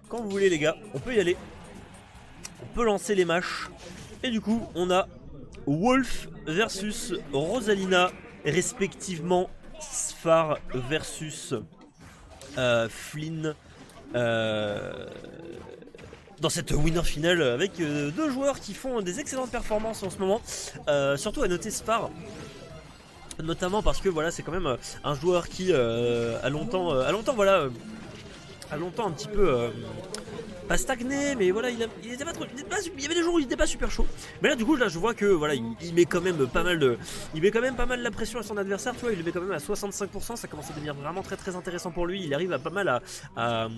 Quand vous voulez les gars, on peut y aller. On peut lancer les matchs. Et du coup, on a Wolf versus Rosalina, respectivement Sfar versus Flynn. Dans cette winner finale avec deux joueurs qui font des excellentes performances en ce moment. Surtout à noter Sfar. Notamment parce que voilà, c'est quand même un joueur qui a longtemps voilà, a longtemps un petit peu pas stagné, mais voilà, il était pas trop, il y avait des jours où il était pas super chaud. Mais là du coup là je vois que voilà, il met quand même pas mal de, il met quand même pas mal la pression à son adversaire, tu vois, il le met quand même à 65%, ça commence à devenir vraiment très intéressant pour lui. Il arrive à pas mal à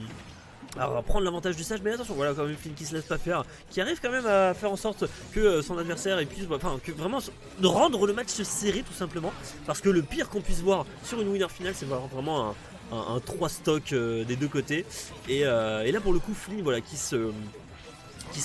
prendre l'avantage du sage, mais attention, voilà, quand même Flynn qui se laisse pas faire, qui arrive quand même à faire en sorte que son adversaire puisse, enfin, que vraiment de rendre le match serré tout simplement, parce que le pire qu'on puisse voir sur une winner finale, c'est vraiment un 3 stock des deux côtés, et là pour le coup Flynn, voilà, qui se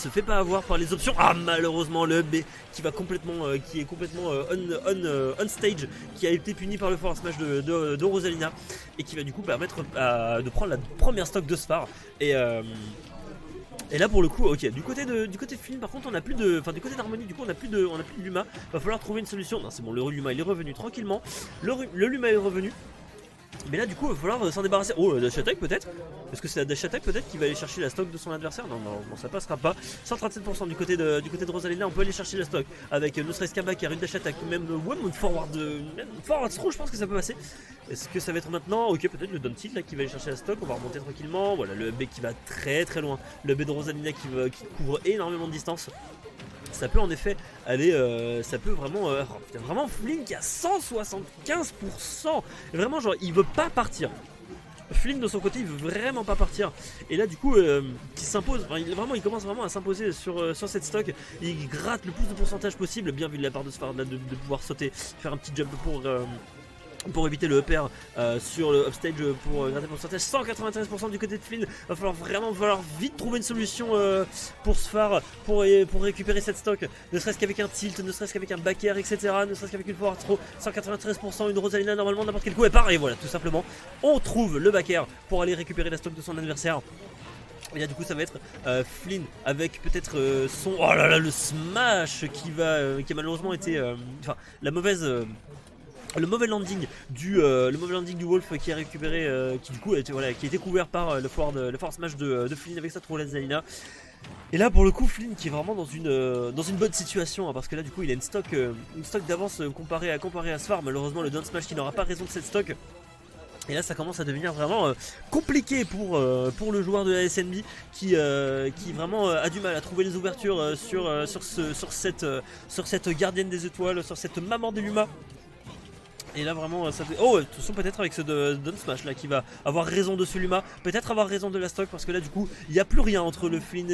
fait pas avoir par les options. Ah, malheureusement le B qui va complètement qui est complètement on stage, qui a été puni par le force smash de Rosalina, et qui va du coup permettre de prendre la première stock de Sfar. Et là pour le coup, ok, du côté de Flynn par contre on a plus de, enfin du côté d'Harmonie du coup on a plus de Luma. Va falloir trouver une solution. Non, c'est bon, le Luma il est revenu tranquillement. Le Luma est revenu. Mais là du coup il va falloir s'en débarrasser. Oh, la dash attack peut-être. Est-ce que c'est la dash attack peut-être qui va aller chercher la stock de son adversaire? Non, ça passera pas. 137% du côté de Rosalina. On peut aller chercher la stock avec ne serait-ce qu'un backer, une dash attack, même one forward throw, je pense que ça peut passer. Est-ce que ça va être maintenant? Ok, peut-être le down tilt là qui va aller chercher la stock. On va remonter tranquillement. Voilà, le B qui va très loin. Le B de Rosalina qui couvre énormément de distance. Ça peut en effet aller, ça peut vraiment, vraiment Flynn qui a 175%. Vraiment genre il veut pas partir. Flynn de son côté il veut vraiment pas partir. Et là du coup qui s'impose, enfin, il commence vraiment à s'imposer sur cette stock. Il gratte le plus de pourcentage possible, bien vu de la part de Sfar de pouvoir sauter, faire un petit jump pour éviter le upper sur le upstage pour gratter le pourcentage. 193% du côté de Flynn. Va falloir vite trouver une solution pour Sfar pour récupérer cette stock, ne serait-ce qu'avec un tilt, ne serait-ce qu'avec un back air, etc., ne serait-ce qu'avec une forward throw. 193%, une Rosalina normalement n'importe quel coup elle part, et voilà, tout simplement on trouve le back air pour aller récupérer la stock de son adversaire. Et là du coup ça va être Flynn avec peut-être son, oh là là, le smash qui a malheureusement été enfin la mauvaise le mauvais landing du Wolf qui a récupéré, qui du coup qui a été couvert par le forward smash de Flynn avec sa Rosalina. Et là pour le coup Flynn qui est vraiment dans une bonne situation, hein, parce que là du coup il a une stock d'avance comparé à Sfar. Malheureusement le down smash qui n'aura pas raison de cette stock. Et là ça commence à devenir vraiment compliqué pour le joueur de la SNB qui vraiment a du mal à trouver les ouvertures sur cette gardienne des étoiles, sur cette maman des Luma. Et là vraiment ça fait... Oh, attention peut-être avec ce down smash là qui va avoir raison de ce Luma, peut-être avoir raison de la stock, parce que là du coup il n'y a plus rien entre le Flynn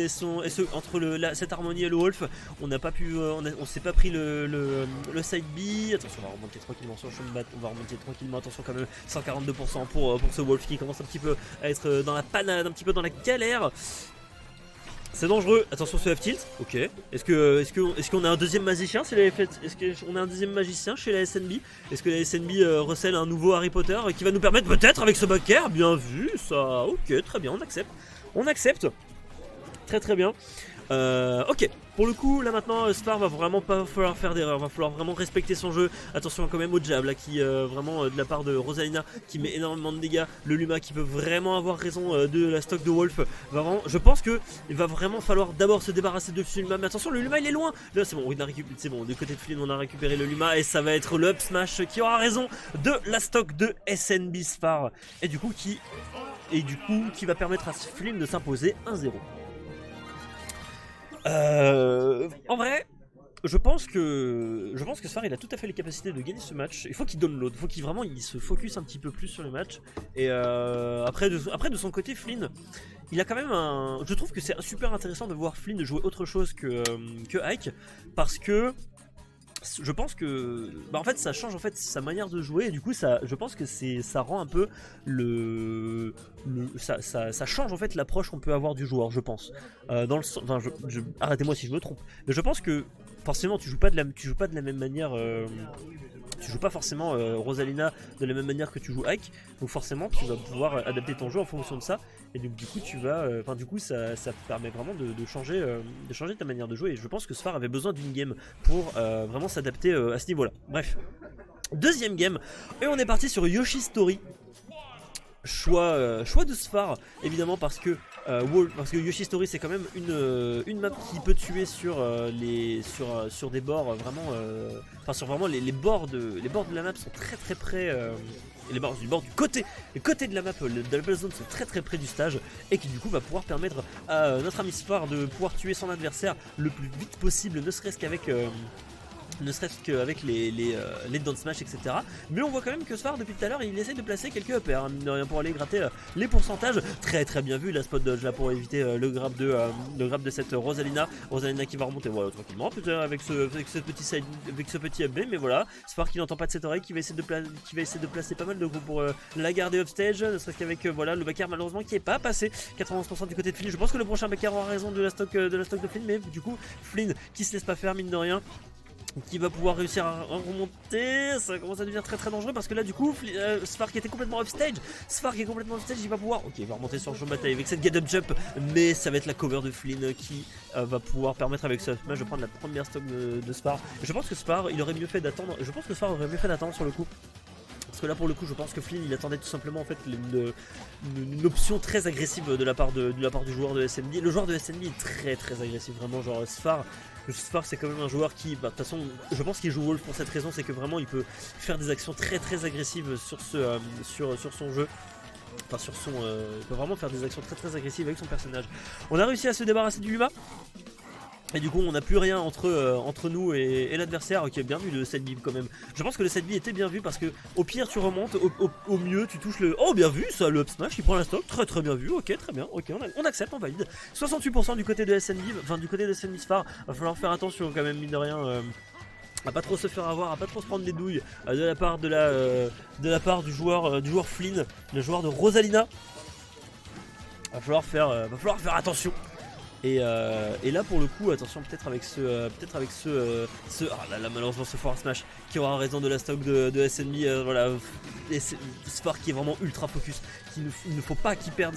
entre cette Harmonie et le Wolf. On n'a pas pu, on s'est pas pris le side B. Attention, on va remonter tranquillement sur le champ de batte, on va remonter tranquillement, attention quand même, 142% pour ce Wolf qui commence un petit peu à être dans la panade, un petit peu dans la galère. C'est dangereux, attention ce F tilt, ok. Est-ce qu'on a un deuxième magicien chez la Est-ce qu'on a un deuxième magicien chez la SNB? Est-ce que la SNB recèle un nouveau Harry Potter qui va nous permettre peut-être avec ce back air? Bien vu ça, ok, très bien, on accepte. Très bien. Ok, pour le coup là maintenant Sfar va vraiment pas falloir faire d'erreur, va falloir vraiment respecter son jeu. Attention quand même au jab là qui vraiment de la part de Rosalina qui met énormément de dégâts. Le Luma qui peut vraiment avoir raison de la stock de Wolf. Je pense que il va vraiment falloir d'abord se débarrasser de ce Luma. Mais attention, le Luma il est loin. Là c'est bon, c'est bon, du côté de Flynn on a récupéré le Luma, et ça va être le up smash qui aura raison de la stock de SNB Sfar. Et du coup qui va permettre à Flynn de s'imposer 1-0. En vrai, je pense que Sfar il a tout à fait les capacités de gagner ce match. Il faut qu'il donne l'autre, il faut qu'il vraiment se focus un petit peu plus sur le match. Et après de son côté, Flynn, il a quand même je trouve que c'est super intéressant de voir Flynn jouer autre chose que Ike, parce que je pense que en fait ça change en fait sa manière de jouer, et du coup je pense que ça rend un peu ça change en fait l'approche qu'on peut avoir du joueur, je pense. Arrêtez-moi si je me trompe, mais je pense que forcément tu joues pas de la même manière. Tu joues pas forcément Rosalina de la même manière que tu joues Ike, donc forcément tu vas pouvoir adapter ton jeu en fonction de ça, et donc du coup tu vas, du coup ça permet vraiment de changer ta manière de jouer, et je pense que Sfar avait besoin d'une game pour vraiment s'adapter à ce niveau là. Bref, deuxième game, et on est parti sur Yoshi's Story. Choix de Sfar, évidemment, parce que Yoshi's Story c'est quand même une map qui peut tuer sur des bords vraiment, sur vraiment les bords de la map sont très près, et les bords du côté de la map de la zone sont très près du stage, et qui du coup va pouvoir permettre à notre ami Sfar de pouvoir tuer son adversaire le plus vite possible, ne serait-ce qu'avec les down smash, etc. Mais on voit quand même que Sfar depuis tout à l'heure il essaie de placer quelques uppers, mine de rien, pour aller gratter les pourcentages. Très bien vu la spot dodge là pour éviter le grab de cette Rosalina qui va remonter, voilà, tranquillement, peut-être avec ce petit up B, mais voilà, Sfar qui n'entend pas de cette oreille, qui va essayer de placer pas mal de groupes pour la garder upstage, ne serait-ce qu'avec voilà le backer malheureusement qui est pas passé. 91% du côté de Flynn. Je pense que le prochain backer aura raison de la stock de Flynn, mais du coup Flynn qui se laisse pas faire, mine de rien, qui va pouvoir réussir à remonter. Ça commence à devenir très dangereux, parce que là du coup Sfar qui était complètement offstage, il va pouvoir, ok, il va remonter sur le champ de bataille avec cette get up jump, mais ça va être la cover de Flynn qui va pouvoir permettre avec ce match de prendre la première stock de Sfar. Je pense que Sfar il aurait mieux fait d'attendre, sur le coup. Parce que là pour le coup je pense que Flynn il attendait tout simplement en fait une option très agressive de la part du joueur de SMD. Le joueur de SMD est très agressif, vraiment, genre Sfar c'est quand même un joueur qui, de toute façon je pense qu'il joue Wolf pour cette raison, c'est que vraiment il peut faire des actions très agressives sur son jeu. Il peut vraiment faire des actions très agressives avec son personnage. On a réussi à se débarrasser du Luma. Et du coup on n'a plus rien entre nous et l'adversaire. Ok, bien vu le set B quand même. Je pense que le set B était bien vu, parce que au pire tu remontes, au mieux tu touches le... Oh, bien vu ça, le up smash, il prend la stock, très bien vu. Ok, très bien, ok, on accepte, on valide. 68% du côté de SNB, enfin du côté de SNB Sfar. Va falloir faire attention quand même, mine de rien, à pas trop se faire avoir, à pas trop se prendre des douilles de la part du joueur Flynn, le joueur de Rosalina. Va falloir faire attention. Et là pour le coup attention, peut-être avec ah là malheureusement ce forward smash qui aura raison de la stock de SNB, voilà, Sfar qui est vraiment ultra focus, il ne faut pas qu'il perde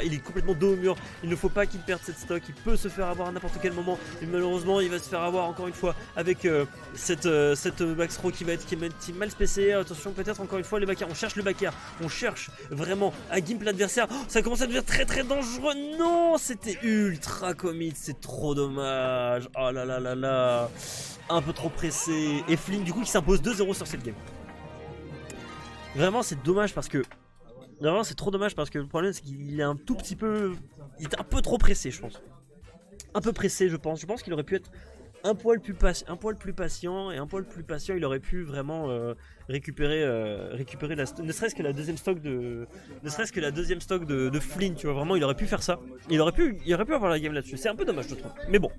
il est complètement dos au mur, il ne faut pas qu'il perde cette stock, il peut se faire avoir à n'importe quel moment, et malheureusement il va se faire avoir encore une fois avec cette max throw qui est mal spécée. Attention, peut-être encore une fois les backers, on cherche vraiment à gimp l'adversaire. Oh, ça commence à devenir très dangereux. Non, c'était ultra commit, c'est trop dommage. Oh là, un peu trop pressé, et Flynn du coup qui s'impose 2-0 sur cette game. Vraiment c'est dommage, parce que vraiment c'est trop dommage, parce que le problème c'est qu'il est un tout petit peu, il est un peu trop pressé, je pense. Un peu pressé, je pense qu'il aurait pu être un poil plus patient, il aurait pu vraiment récupérer ne serait-ce que la deuxième stock de Flynn, tu vois. Vraiment il aurait pu faire ça, il aurait pu avoir la game là-dessus. C'est un peu dommage, je trouve, mais bon,